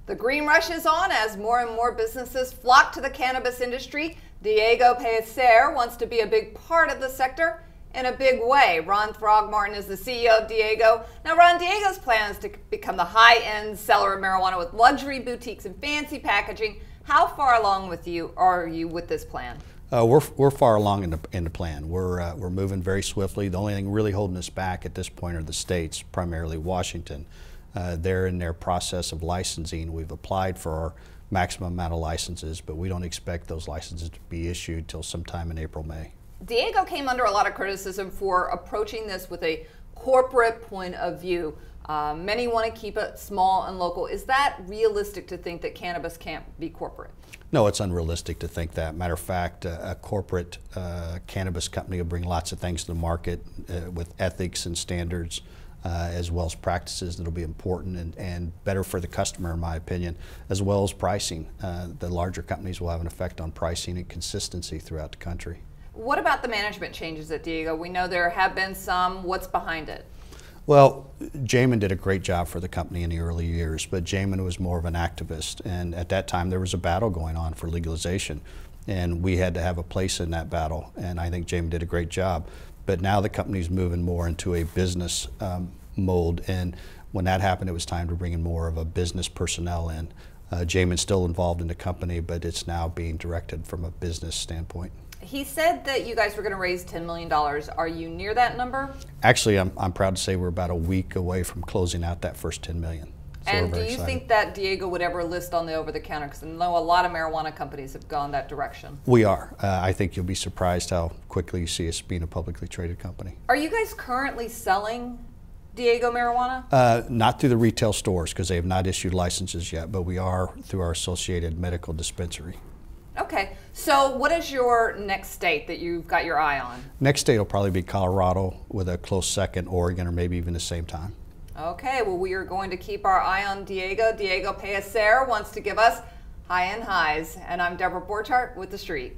The green rush is on as more and more businesses flock to the cannabis industry. Diego Pellicer wants to be a big part of the sector in a big way. Ron Throgmorton is the CEO of Diego. Now, Ron, Diego's plan is to become the high-end seller of marijuana with luxury boutiques and fancy packaging. How far along are you with this plan? We're far along in the plan. We're moving very swiftly. The only thing really holding us back at this point are the states, primarily Washington. They're in their process of licensing. We've applied for our maximum amount of licenses, but we don't expect those licenses to be issued till sometime in April, May. Diego came under a lot of criticism for approaching this with a corporate point of view. Many want to keep it small and local. Is that realistic to think that cannabis can't be corporate? No, it's unrealistic to think that. Matter of fact, a corporate cannabis company will bring lots of things to the market with ethics and standards, as well as practices that will be important and better for the customer, in my opinion, as well as pricing. The larger companies will have an effect on pricing and consistency throughout the country. What about the management changes at Diego? We know there have been some. What's behind it? Well, Jamin did a great job for the company in the early years, but Jamin was more of an activist, and at that time there was a battle going on for legalization, and we had to have a place in that battle, and I think Jamin did a great job. But now the company's moving more into a business mold, and when that happened, it was time to bring in more of a business personnel in. Jamin's still involved in the company, but it's now being directed from a business standpoint. He said that you guys were going to raise $10 million. Are you near that number? Actually, I'm proud to say we're about a week away from closing out that first $10 million. So and do you think that Diego would ever list on the over-the-counter? Because I know a lot of marijuana companies have gone that direction. We are. I think you'll be surprised how quickly you see us being a publicly traded company. Are you guys currently selling Diego marijuana? Not through the retail stores because they have not issued licenses yet, but we are through our associated medical dispensary. Okay, so what is your next state that you've got your eye on? Next state will probably be Colorado, with a close second, Oregon, or maybe even the same time. Okay, well, we are going to keep our eye on Diego. Diego Pellicer wants to give us high-end highs, and I'm Deborah Borchardt with The Street.